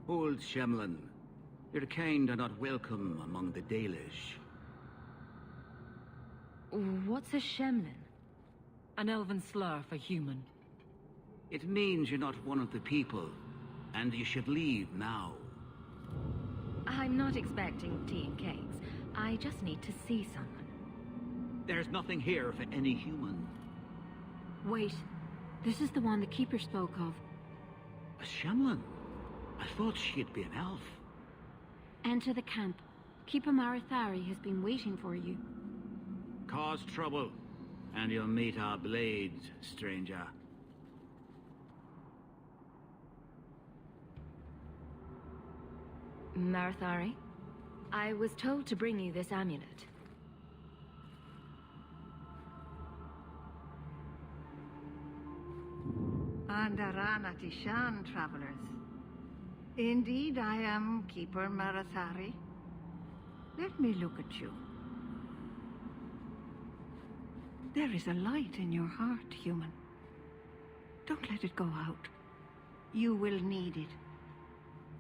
Old Shemlin, your kind are not welcome among the Dalish. What's a Shemlin? An elven slur for human. It means you're not one of the people, and you should leave now. I'm not expecting tea and cakes. I just need to see someone. There's nothing here for any human. Wait. This is the one the Keeper spoke of. A Shemlin? I thought she'd be an elf. Enter the camp. Keeper Marathari has been waiting for you. Cause trouble, and you'll meet our blades, stranger. Marathari, I was told to bring you this amulet. Andarana Tishan, travelers. Indeed, I am Keeper Marathari. Let me look at you. There is a light in your heart, human. Don't let it go out. You will need it.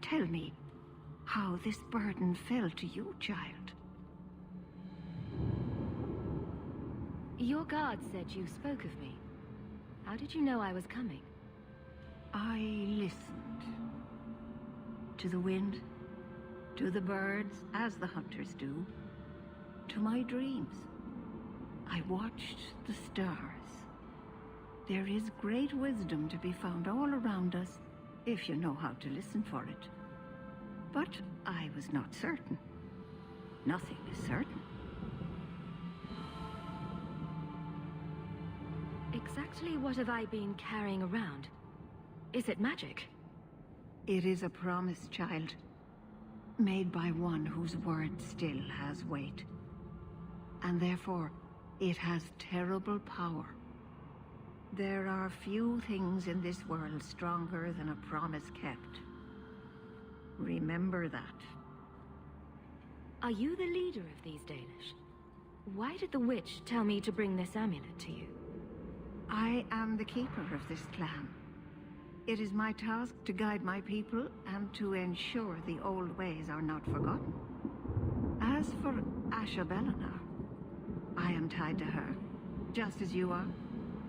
Tell me how this burden fell to you, child. Your guard said you spoke of me. How did you know I was coming? I listened. To the wind, to the birds, as the hunters do, to my dreams. I watched the stars. There is great wisdom to be found all around us, if you know how to listen for it. But I was not certain. Nothing is certain. Exactly what have I been carrying around? Is it magic? It is a promise, child, made by one whose word still has weight. And therefore, it has terrible power. There are few things in this world stronger than a promise kept. Remember that. Are you the leader of these Dalish? Why did the witch tell me to bring this amulet to you? I am the keeper of this clan. It is my task to guide my people and to ensure the old ways are not forgotten. As for Asha Belena, I am tied to her, just as you are,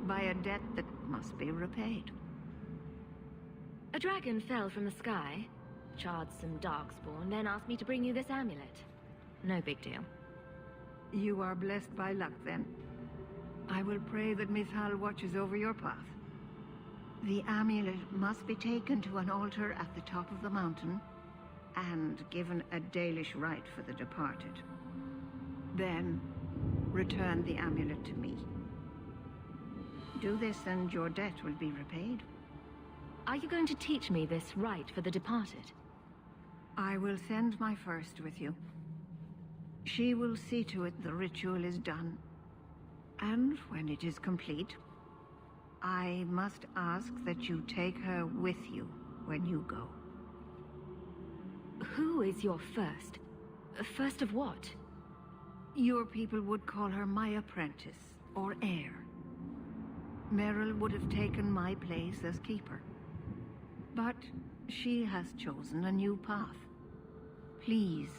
by a debt that must be repaid. A dragon fell from the sky, charred some darkspawn, then asked me to bring you this amulet. No big deal. You are blessed by luck, then. I will pray that Mithal watches over your path. The amulet must be taken to an altar at the top of the mountain and given a Dalish rite for the departed. Then, return the amulet to me. Do this and your debt will be repaid. Are you going to teach me this rite for the departed? I will send my first with you. She will see to it the ritual is done. And when it is complete, I must ask that you take her with you when you go. Who is your first? First of what? Your people would call her my apprentice, or heir. Merrill would have taken my place as keeper. But she has chosen a new path. Please,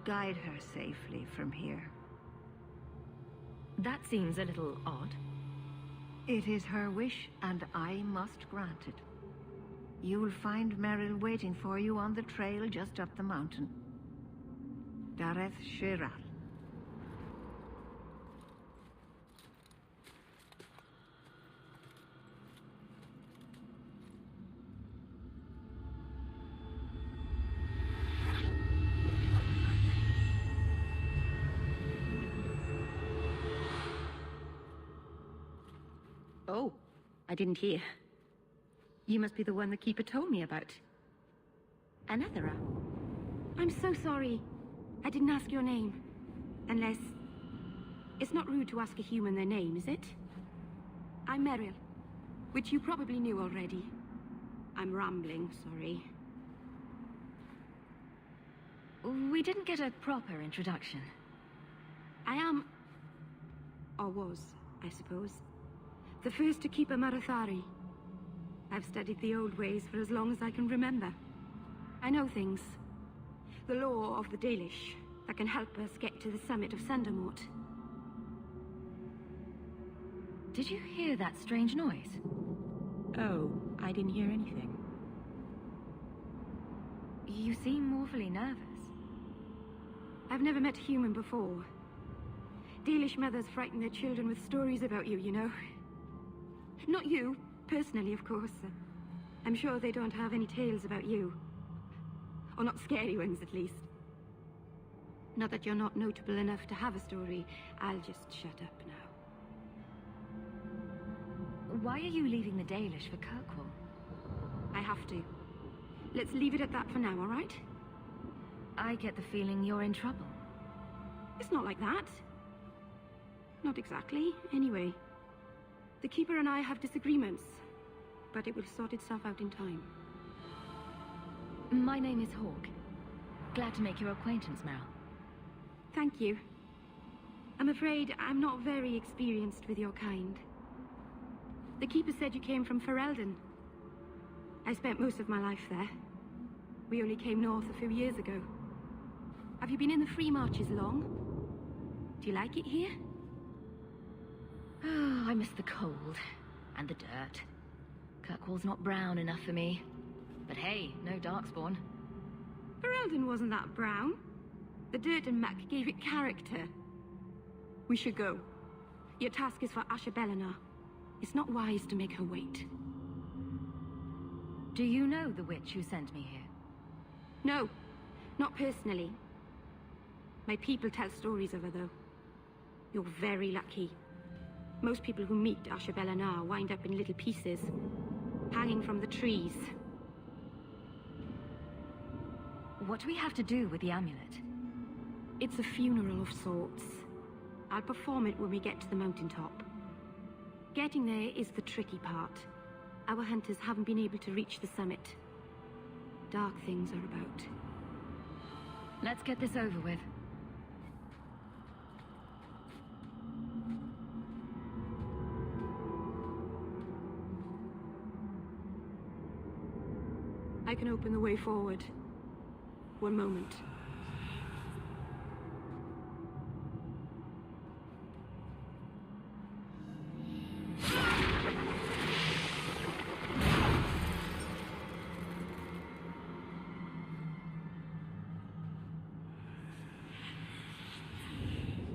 guide her safely from here. That seems a little odd. It is her wish, and I must grant it. You will find Merrill waiting for you on the trail just up the mountain. Dareth Shiral. Oh, I didn't hear. You must be the one the Keeper told me about. Anethera. I'm so sorry. I didn't ask your name. Unless... It's not rude to ask a human their name, is it? I'm Merrill, which you probably knew already. I'm rambling, sorry. We didn't get a proper introduction. I am... or was, I suppose. The first to keep a Marathari. I've studied the old ways for as long as I can remember. I know things. The law of the Dalish that can help us get to the summit of Sundermort. Did you hear that strange noise? Oh, I didn't hear anything. You seem awfully nervous. I've never met a human before. Dalish mothers frighten their children with stories about you, you know. Not you, personally, of course. I'm sure they don't have any tales about you. Or not scary ones, at least. Not that you're not notable enough to have a story. I'll just shut up now. Why are you leaving the Dalish for Kirkwall? I have to. Let's leave it at that for now, all right? I get the feeling you're in trouble. It's not like that. Not exactly, anyway. The Keeper and I have disagreements, but it will sort itself out in time. My name is Hawk. Glad to make your acquaintance, Merrill. Thank you. I'm afraid I'm not very experienced with your kind. The Keeper said you came from Ferelden. I spent most of my life there. We only came north a few years ago. Have you been in the Free Marches long? Do you like it here? Oh, I miss the cold. And the dirt. Kirkwall's not brown enough for me. But hey, no Darkspawn. Ferelden wasn't that brown. The dirt and muck gave it character. We should go. Your task is for Asha Bellinar. It's not wise to make her wait. Do you know the witch who sent me here? No, not personally. My people tell stories of her, though. You're very lucky. Most people who meet Asha Bellinar wind up in little pieces, hanging from the trees. What do we have to do with the amulet? It's a funeral of sorts. I'll perform it when we get to the mountaintop. Getting there is the tricky part. Our hunters haven't been able to reach the summit. Dark things are about. Let's get this over with. I can open the way forward. One moment.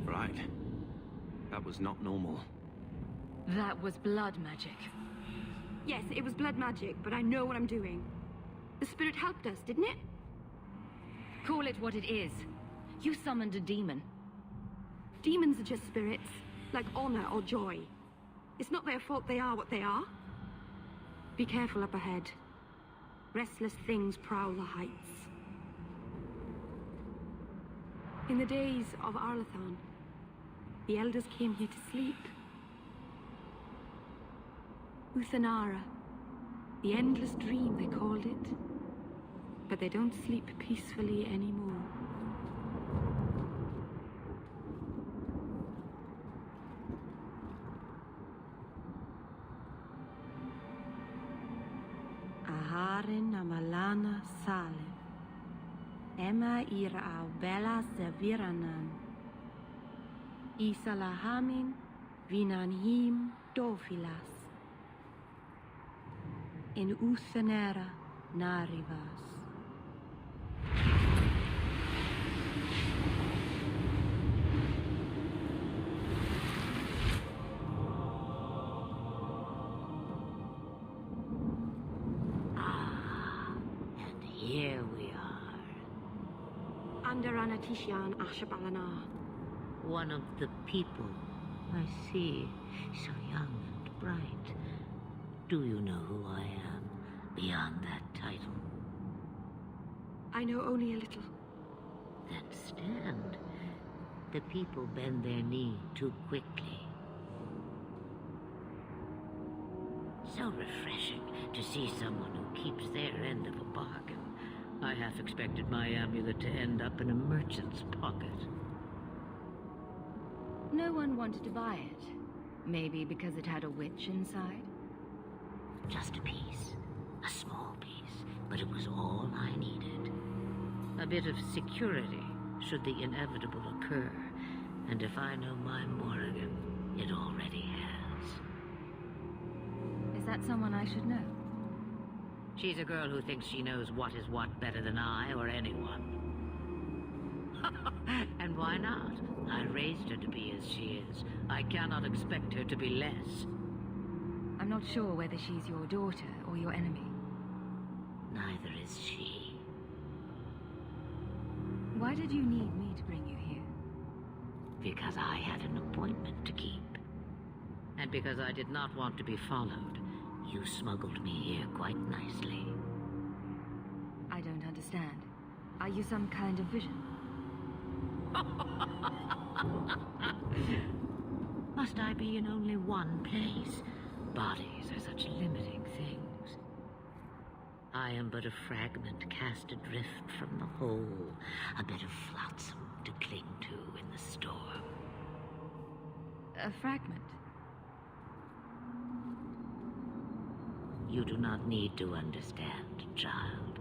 Right. That was not normal. That was blood magic. Yes, it was blood magic, but I know what I'm doing. The spirit helped us, didn't it? Call it what it is. You summoned a demon. Demons are just spirits, like honor or joy. It's not their fault they are what they are. Be careful up ahead. Restless things prowl the heights. In the days of Arlathan, the elders came here to sleep. Uthanara, the endless dream they called it. But they don't sleep peacefully anymore. Aharin amalana sale. Emma ira au bella seviranan. Isalahamin vinanhim dofilas. In Uthanera narivas. And here we are. Under Anatishan Asha Bellinar. One of the people. I see. So young and bright. Do you know who I am, beyond that title? I know only a little. Then stand. The people bend their knee too quickly. So refreshing to see someone who keeps their end of a bargain. I half expected my amulet to end up in a merchant's pocket. No one wanted to buy it. Maybe because it had a witch inside? Just a piece. A small piece. But it was all I needed. A bit of security, should the inevitable occur. And if I know my Morrigan, it already has. Is that someone I should know? She's a girl who thinks she knows what is what better than I or anyone. And why not? I raised her to be as she is. I cannot expect her to be less. I'm not sure whether she's your daughter or your enemy. Neither is she. Why did you need me to bring you here? Because I had an appointment to keep. And because I did not want to be followed, you smuggled me here quite nicely. I don't understand. Are you some kind of vision? Must I be in only one place? Bodies are such limiting things. I am but a fragment cast adrift from the whole, a bit of flotsam to cling to in the storm. A fragment? You do not need to understand, child.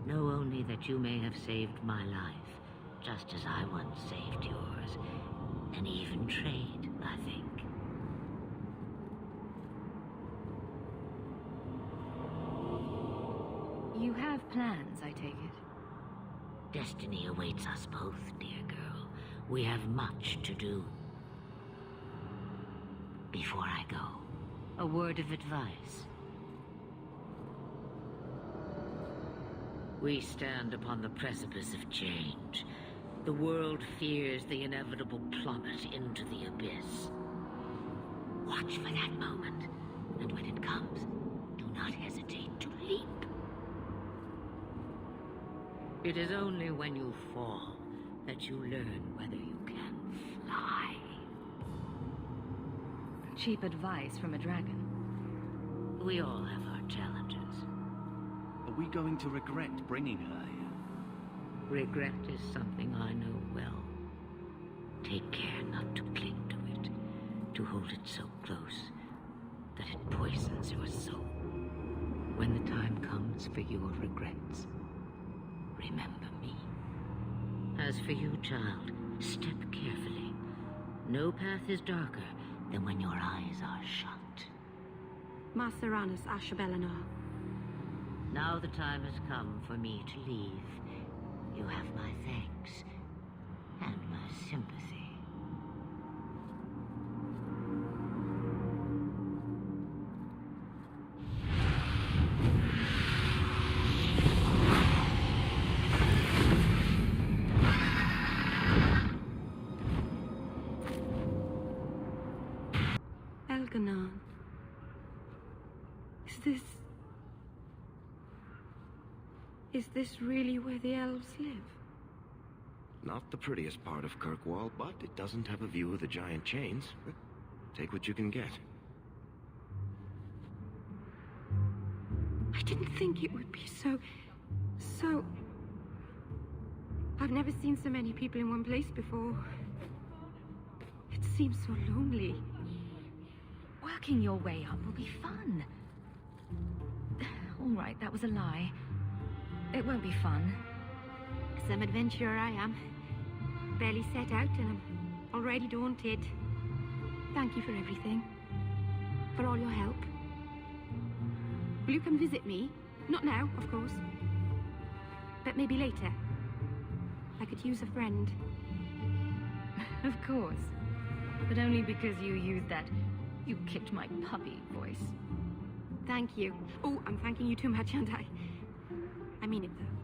Know only that you may have saved my life, just as I once saved yours, and even trade, I think. You have plans, I take it. Destiny awaits us both, dear girl. We have much to do. Before I go, a word of advice. We stand upon the precipice of change. The world fears the inevitable plummet into the abyss. Watch for that moment, and when it comes, do not hesitate to leap. It is only when you fall that you learn whether you can fly. Cheap advice from a dragon. We all have our challenges. Are we going to regret bringing her here? Regret is something I know well. Take care not to cling to it, to hold it so close that it poisons your soul. When the time comes for your regrets, remember me. As for you, child, step carefully. No path is darker than when your eyes are shut. Maceranus Ashabellinar. Now the time has come for me to leave. You have my thanks and my sympathy. Elganon. Is this really where the elves live? Not the prettiest part of Kirkwall, but it doesn't have a view of the giant chains. Take what you can get. I didn't think it would be so... I've never seen so many people in one place before. It seems so lonely. Working your way up will be fun. All right, that was a lie. It won't be fun. Some adventurer I am. Barely set out and I'm already daunted. Thank you for everything. For all your help. Will you come visit me? Not now, of course. But maybe later. I could use a friend. Of course. But only because you used that "you kicked my puppy" voice. Thank you. Oh, I'm thanking you too much, aren't I? I mean it, though.